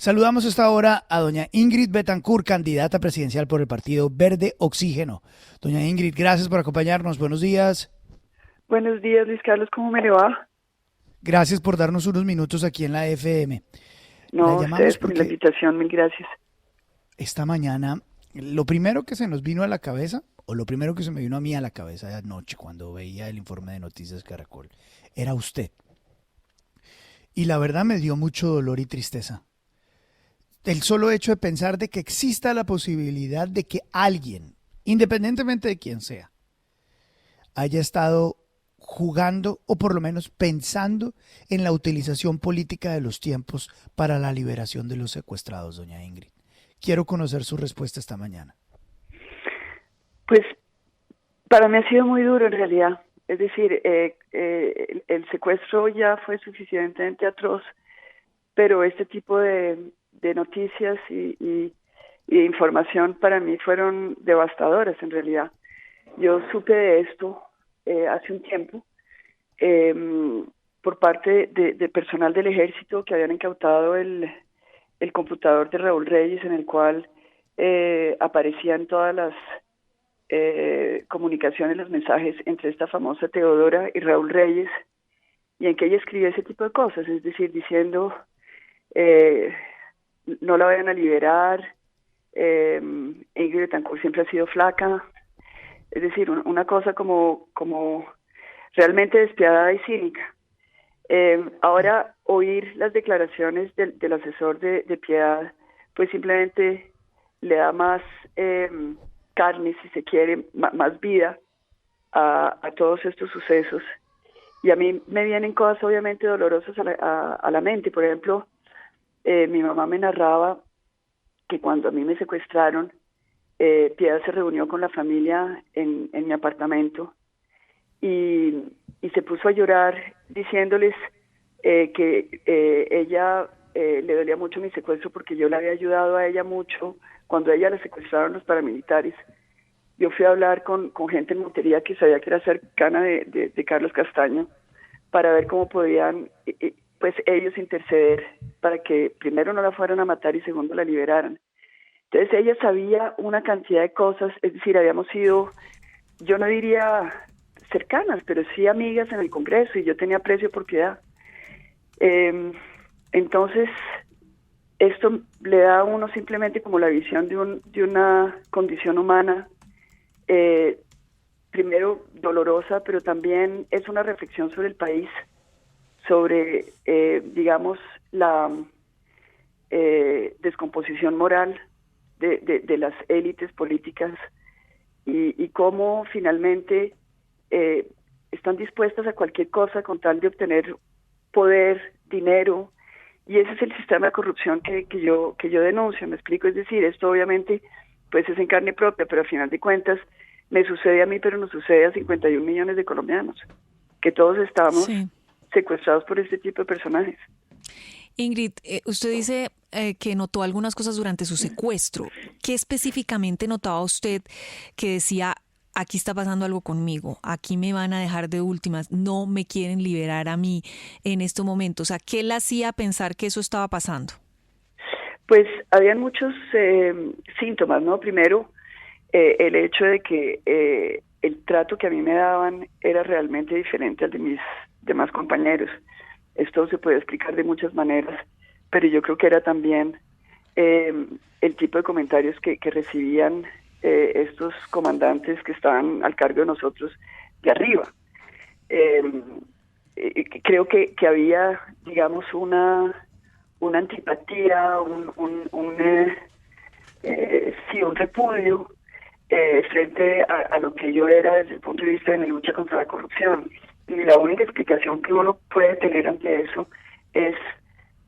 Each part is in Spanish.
Saludamos a esta hora a doña Ingrid Betancourt, candidata presidencial por el Partido Verde Oxígeno. Doña Ingrid, gracias por acompañarnos. Buenos días. Buenos días, Luis Carlos, ¿cómo me le va? Gracias por darnos unos minutos aquí en la FM. La No, llamamos ustedes por la porque invitación, mil gracias. esta mañana lo primero que se nos vino a la cabeza, o lo primero que se me vino a mí a la cabeza anoche cuando veía el informe de Noticias Caracol, era usted. Y la verdad me dio mucho dolor y tristeza. El solo hecho de pensar de que exista la posibilidad de que alguien, independientemente de quién sea, haya estado jugando o por lo menos pensando en la utilización política de los tiempos para la liberación de los secuestrados, doña Ingrid. Quiero conocer su respuesta esta mañana. Pues para mí ha sido muy duro en realidad. Es decir, el secuestro ya fue suficientemente atroz, pero este tipo de noticias y de información para mí fueron devastadoras en realidad. Yo supe de esto hace un tiempo eh, por parte de personal del ejército que habían incautado el computador de Raúl Reyes en el cual aparecían todas las comunicaciones, los mensajes entre esta famosa Teodora y Raúl Reyes, y en que ella escribía ese tipo de cosas, es decir, diciendo eh, no la vayan a liberar, Ingrid Betancourt siempre ha sido flaca, es decir, una cosa como realmente despiadada y cínica. Ahora, oír las declaraciones del asesor de Piedad, pues simplemente le da más carne, si se quiere, más vida a todos estos sucesos. Y a mí me vienen cosas obviamente dolorosas a la mente. Por ejemplo, mi mamá me narraba que cuando a mí me secuestraron, Piedad se reunió con la familia en mi apartamento y se puso a llorar diciéndoles que ella le dolía mucho mi secuestro porque yo le había ayudado a ella mucho cuando a ella la secuestraron los paramilitares. Yo fui a hablar con gente en Montería que sabía que era cercana de Carlos Castaño para ver cómo podían pues ellos interceder para que primero no la fueran a matar y segundo la liberaran. Entonces ella sabía una cantidad de cosas, es decir, habíamos sido, yo no diría cercanas, pero sí amigas en el Congreso y yo tenía aprecio por Piedad. Entonces, esto le da a uno simplemente como la visión de una condición humana, primero dolorosa, pero también es una reflexión sobre el país, sobre, digamos, la descomposición moral de las élites políticas y cómo finalmente están dispuestas a cualquier cosa con tal de obtener poder, dinero, y ese es el sistema de corrupción que yo denuncio, me explico, es decir, esto obviamente pues es en carne propia, pero al final de cuentas me sucede a mí, pero nos sucede a 51 millones de colombianos, que todos estamos Sí. secuestrados por este tipo de personajes. Ingrid, usted dice que notó algunas cosas durante su secuestro. ¿Qué específicamente notaba usted que decía, aquí está pasando algo conmigo, aquí me van a dejar de últimas, no me quieren liberar a mí en estos momentos? O sea, ¿qué le hacía pensar que eso estaba pasando? Pues habían muchos síntomas, ¿no? Primero, el hecho de que el trato que a mí me daban era realmente diferente al de mis demás compañeros. Esto se puede explicar de muchas maneras, pero yo creo que era también el tipo de comentarios que recibían estos comandantes que estaban al cargo de nosotros de arriba. Eh, Creo que había, digamos, una antipatía, sí, un repudio frente a lo que yo era desde el punto de vista de mi lucha contra la corrupción. Y la única explicación que uno puede tener ante eso es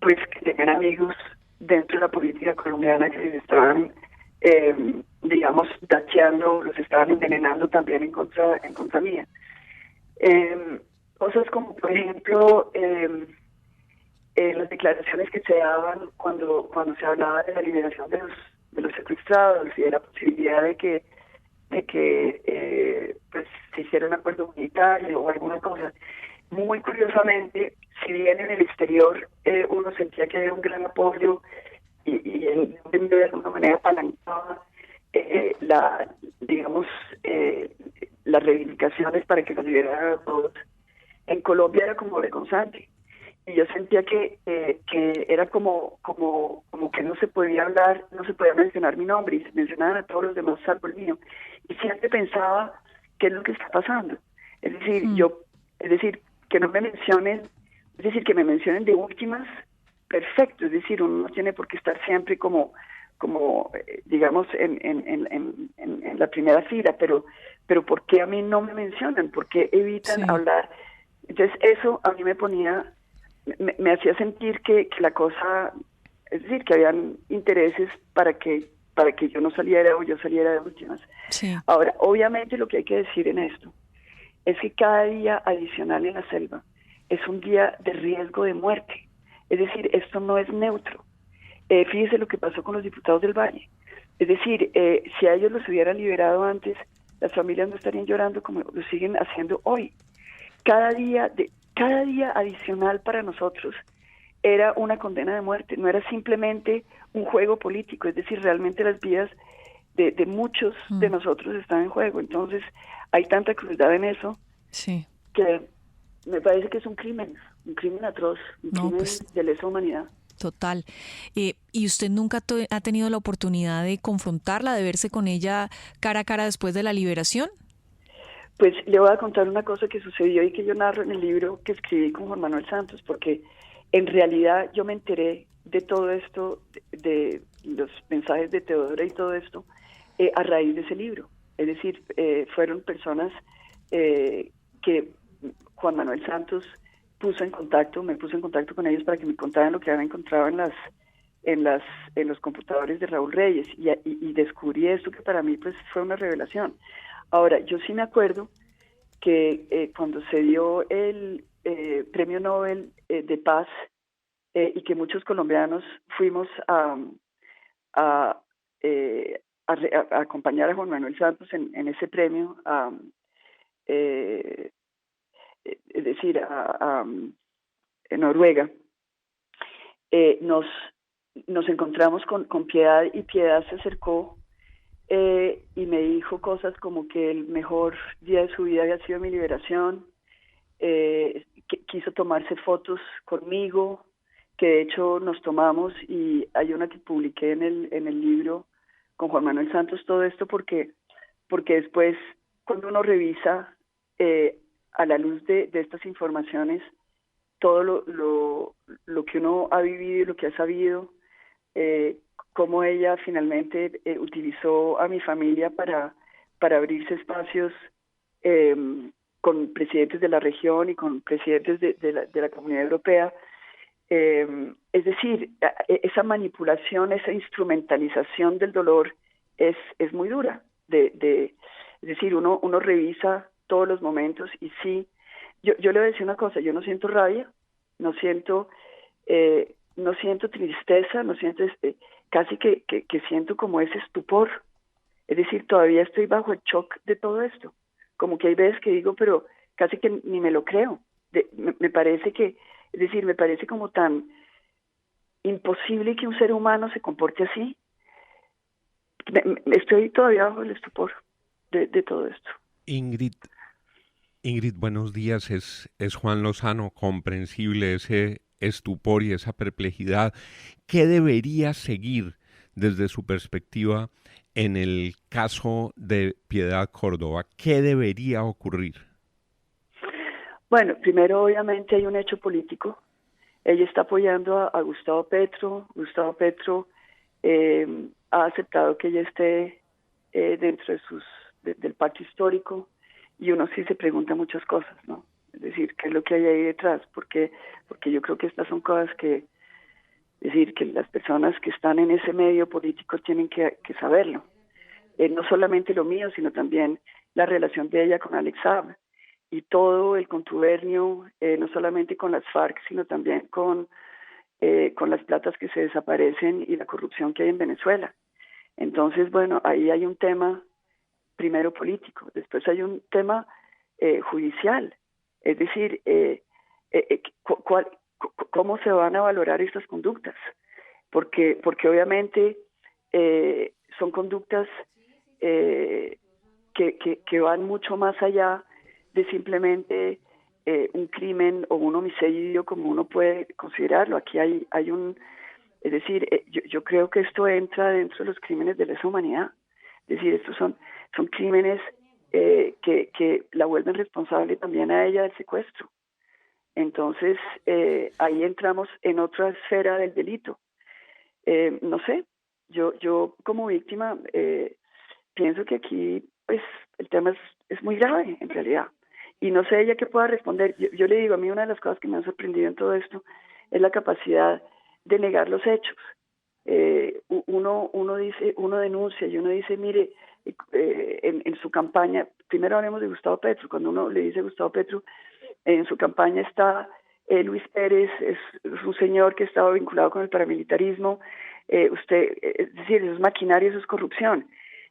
pues que tenían amigos dentro de la política colombiana que les estaban, digamos, dacheando, los estaban envenenando también en contra mía. Eh, Cosas como, por ejemplo, las declaraciones que se daban cuando se hablaba de la liberación de los secuestrados y de la posibilidad de que pues se hiciera un acuerdo humanitario o alguna cosa. Muy curiosamente, si bien en el exterior uno sentía que había un gran apoyo y él de alguna manera apalancaba la, digamos, las reivindicaciones para que nos liberaran a todos. En Colombia era como vergonzante. Y yo sentía que era como que no se podía hablar, no se podía mencionar mi nombre, y se mencionaban a todos los demás salvo el mío. Y siempre pensaba, ¿qué es lo que está pasando? Es decir, que no me mencionen, es decir, que me mencionen de últimas, perfecto, es decir, uno no tiene por qué estar siempre como digamos, en la primera fila, pero ¿por qué a mí no me mencionan? ¿Por qué evitan hablar? Entonces eso a mí me hacía sentir que la cosa, es decir, que habían intereses para que yo no saliera o yo saliera de últimas. Sí. Ahora, obviamente lo que hay que decir en esto es que cada día adicional en la selva es un día de riesgo de muerte. Es decir, esto no es neutro. Fíjese lo que pasó con los diputados del Valle. Es decir, si a ellos los hubieran liberado antes, las familias no estarían llorando como lo siguen haciendo hoy. Cada día adicional para nosotros era una condena de muerte, no era simplemente un juego político, es decir, realmente las vidas de muchos de nosotros están en juego. Entonces, hay tanta crueldad en eso que me parece que es un crimen atroz, un crimen de lesa humanidad. Total. ¿Y usted nunca ha tenido la oportunidad de confrontarla, de verse con ella cara a cara después de la liberación? Pues le voy a contar una cosa que sucedió y que yo narro en el libro que escribí con Juan Manuel Santos, porque en realidad yo me enteré de todo esto, de los mensajes de Teodora y todo esto, a raíz de ese libro. Es decir, fueron personas que Juan Manuel Santos me puso en contacto con ellos para que me contaran lo que habían encontrado en los computadores de Raúl Reyes, y descubrí esto que para mí pues fue una revelación. Ahora, yo sí me acuerdo que cuando se dio el Premio Nobel de Paz, y que muchos colombianos fuimos a acompañar a Juan Manuel Santos en ese premio, es decir, en Noruega, nos encontramos con Piedad, y Piedad se acercó y me dijo cosas como que el mejor día de su vida había sido mi liberación, que quiso tomarse fotos conmigo, que de hecho nos tomamos, y hay una que publiqué en el libro con Juan Manuel Santos, todo esto porque después, cuando uno revisa a la luz de estas informaciones, todo lo que uno ha vivido y lo que ha sabido, cómo ella finalmente utilizó a mi familia para abrirse espacios con presidentes de la región y con presidentes de la Comunidad Europea. Es decir, esa manipulación, esa instrumentalización del dolor es muy dura. Es decir, uno revisa todos los momentos, y sí, yo le voy a decir una cosa: yo no siento rabia, no siento tristeza, no siento casi que siento como ese estupor. Es decir, todavía estoy bajo el shock de todo esto. Como que hay veces que digo, pero casi que ni me lo creo. Me parece me parece como tan imposible que un ser humano se comporte así. Estoy todavía bajo el estupor de todo esto. Ingrid, buenos días. Es Juan Lozano. Comprensible ese estupor y esa perplejidad. ¿Qué debería seguir desde su perspectiva en el caso de Piedad Córdoba? ¿Qué debería ocurrir? Bueno, primero obviamente hay un hecho político. Ella está apoyando a Gustavo Petro. Gustavo Petro ha aceptado que ella esté dentro del pacto histórico, y uno sí se pregunta muchas cosas, ¿no? Es decir, ¿qué es lo que hay ahí detrás? Porque yo creo que estas son cosas que las personas que están en ese medio político tienen que saberlo. No solamente lo mío, sino también la relación de ella con Alex Saab, y todo el contubernio, no solamente con las FARC, sino también con las platas que se desaparecen y la corrupción que hay en Venezuela. Entonces, bueno, ahí hay un tema primero político, después hay un tema judicial. Es decir, ¿cómo se van a valorar estas conductas? porque obviamente son conductas que van mucho más allá de simplemente un crimen o un homicidio como uno puede considerarlo. Aquí hay un... Es decir, yo creo que esto entra dentro de los crímenes de lesa humanidad. Es decir, estos son crímenes que la vuelven responsable también a ella del secuestro. Entonces, ahí entramos en otra esfera del delito. No sé, yo como víctima pienso que aquí pues el tema es muy grave en realidad. Y no sé ella qué pueda responder. Yo le digo, a mí una de las cosas que me han sorprendido en todo esto es la capacidad de negar los hechos. Uno dice, uno denuncia y uno dice, mire, en su campaña, primero hablemos de Gustavo Petro, cuando uno le dice a Gustavo Petro, en su campaña está Luis Pérez, es un señor que estaba vinculado con el paramilitarismo, es decir, eso es maquinaria, eso es corrupción.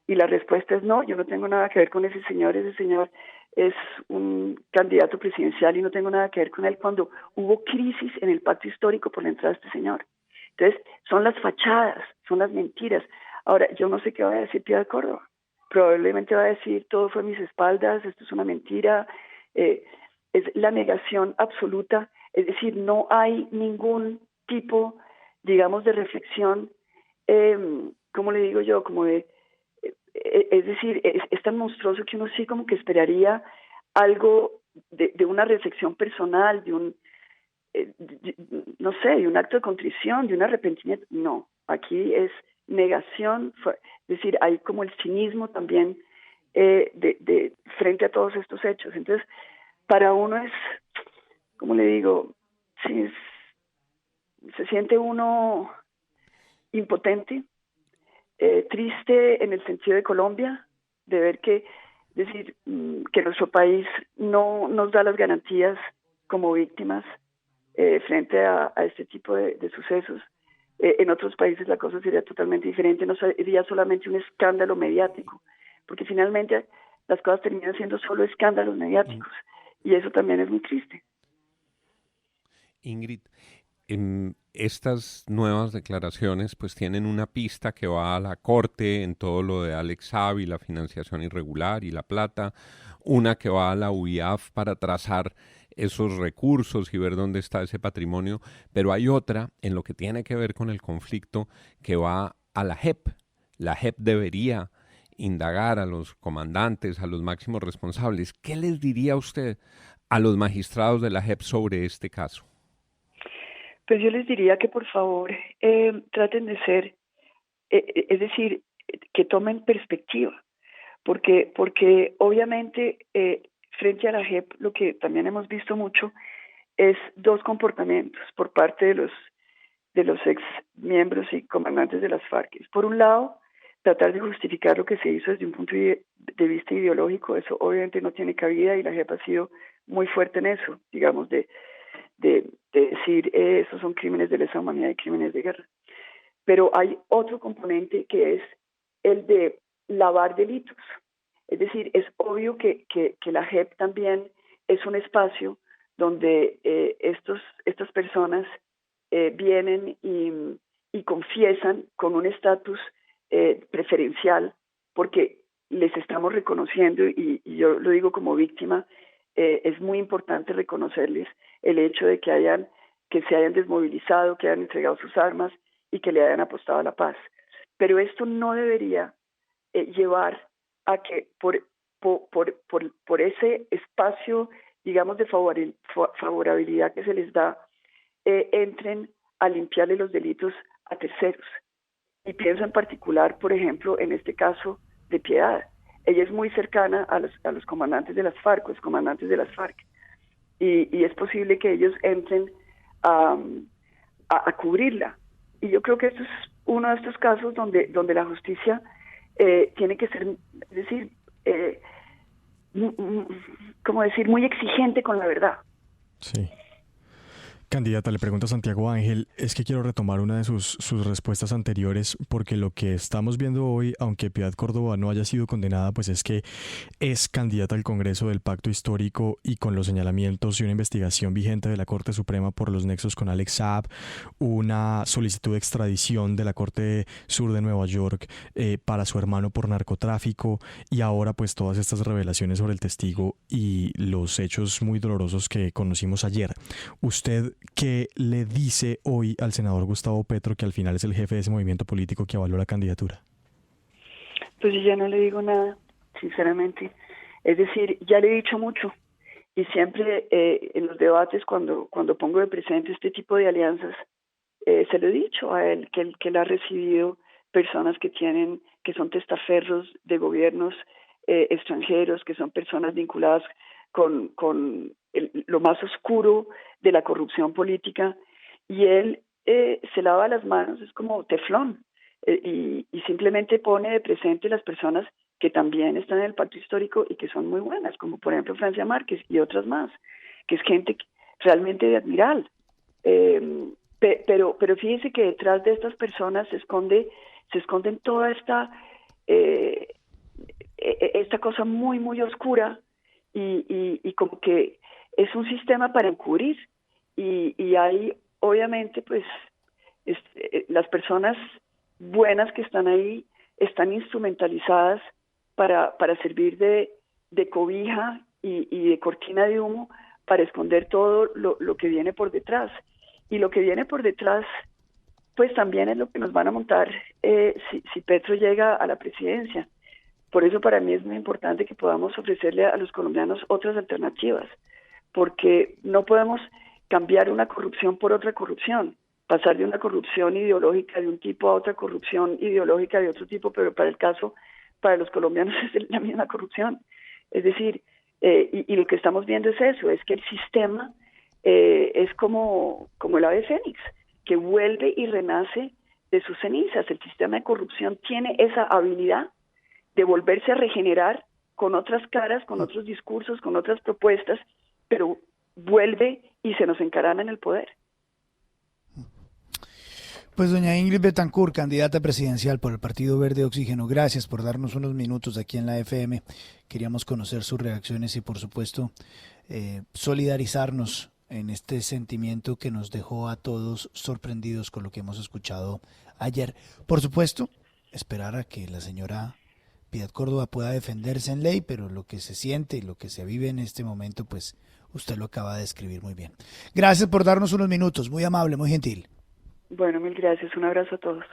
Y la respuesta es no, yo no tengo nada que ver con ese señor es un candidato presidencial y no tengo nada que ver con él cuando hubo crisis en el pacto histórico por la entrada de este señor. Entonces, son las fachadas, son las mentiras. Ahora, yo no sé qué va a decir Piedad Córdoba. Probablemente va a decir, todo fue a mis espaldas, esto es una mentira. Es la negación absoluta, es decir, no hay ningún tipo, digamos, de reflexión, ¿cómo le digo yo? Como de... es decir, es tan monstruoso que uno sí como que esperaría algo de una reflexión personal, no sé, de un acto de contrición, de un arrepentimiento. No, aquí es negación, es decir, hay como el cinismo también frente a todos estos hechos. Entonces, para uno es, ¿cómo le digo? Sí, se siente uno impotente, triste en el sentido de Colombia, de ver que, es decir, que nuestro país no nos da las garantías como víctimas frente a este tipo de sucesos. En otros países la cosa sería totalmente diferente, no sería solamente un escándalo mediático, porque finalmente las cosas terminan siendo solo escándalos mediáticos, y eso también es muy triste. Ingrid, estas nuevas declaraciones pues tienen una pista que va a la corte en todo lo de Alex Saab y la financiación irregular y la plata, una que va a la UIAF para trazar esos recursos y ver dónde está ese patrimonio, pero hay otra en lo que tiene que ver con el conflicto que va a la JEP. La JEP debería indagar a los comandantes, a los máximos responsables. ¿Qué les diría usted a los magistrados de la JEP sobre este caso? Pues yo les diría que por favor traten de ser, es decir, que tomen perspectiva, porque obviamente frente a la JEP lo que también hemos visto mucho es dos comportamientos por parte de los ex miembros y comandantes de las FARC. Por un lado, tratar de justificar lo que se hizo desde un punto de vista ideológico, eso obviamente no tiene cabida y la JEP ha sido muy fuerte en eso, digamos, de decir estos son crímenes de lesa humanidad y crímenes de guerra. Pero hay otro componente que es el de lavar delitos. Es decir, es obvio que la JEP también es un espacio donde estas personas vienen y confiesan con un estatus preferencial porque les estamos reconociendo, y yo lo digo como víctima, es muy importante reconocerles el hecho de que se hayan desmovilizado, que hayan entregado sus armas y que le hayan apostado a la paz. Pero esto no debería llevar a que por ese espacio, digamos, de favorabilidad que se les da, entren a limpiarle los delitos a terceros. Y pienso en particular, por ejemplo, en este caso de Piedad. Ella es muy cercana a los comandantes de las FARC, los comandantes de las FARC. Y es posible que ellos entren a cubrirla. Y yo creo que esto es uno de estos casos donde la justicia tiene que ser, es decir, como decir, muy exigente con la verdad. Sí. Candidata, le pregunto a Santiago Ángel, es que quiero retomar una de sus respuestas anteriores, porque lo que estamos viendo hoy, aunque Piedad Córdoba no haya sido condenada, pues es que es candidata al Congreso del Pacto Histórico y con los señalamientos y una investigación vigente de la Corte Suprema por los nexos con Alex Saab, una solicitud de extradición de la Corte Sur de Nueva York para su hermano por narcotráfico, y ahora pues todas estas revelaciones sobre el testigo y los hechos muy dolorosos que conocimos ayer. ¿Usted qué le dice hoy al senador Gustavo Petro, que al final es el jefe de ese movimiento político que avaló la candidatura? Pues yo ya no le digo nada, sinceramente. Es decir, ya le he dicho mucho. Y siempre en los debates, cuando pongo de presente este tipo de alianzas, se lo he dicho a él, que él ha recibido personas que son testaferros de gobiernos extranjeros, que son personas vinculadas con lo más oscuro de la corrupción política, y él se lava las manos, es como teflón, y simplemente pone de presente las personas que también están en el pacto histórico y que son muy buenas, como por ejemplo Francia Márquez y otras más, que es gente realmente de admirar. Pero fíjese que detrás de estas personas se esconden toda esta cosa muy, muy oscura, y como que es un sistema para encubrir, y hay obviamente pues las personas buenas que están ahí están instrumentalizadas para servir de cobija y de cortina de humo para esconder todo lo que viene por detrás. Y lo que viene por detrás pues también es lo que nos van a montar si Petro llega a la presidencia. Por eso para mí es muy importante que podamos ofrecerle a los colombianos otras alternativas, porque no podemos cambiar una corrupción por otra corrupción, pasar de una corrupción ideológica de un tipo a otra corrupción ideológica de otro tipo, pero para los colombianos es la misma corrupción. Es decir, y lo que estamos viendo es eso, es que el sistema es como el ave fénix, que vuelve y renace de sus cenizas. El sistema de corrupción tiene esa habilidad de volverse a regenerar con otras caras, con otros discursos, con otras propuestas, pero vuelve y se nos encarama en el poder. Pues doña Ingrid Betancourt, candidata presidencial por el Partido Verde Oxígeno, gracias por darnos unos minutos aquí en la FM. Queríamos conocer sus reacciones y por supuesto solidarizarnos en este sentimiento que nos dejó a todos sorprendidos con lo que hemos escuchado ayer. Por supuesto, esperar a que la señora Piedad Córdoba pueda defenderse en ley, pero lo que se siente y lo que se vive en este momento, pues usted lo acaba de describir muy bien. Gracias por darnos unos minutos, muy amable, muy gentil. Bueno, mil gracias, un abrazo a todos.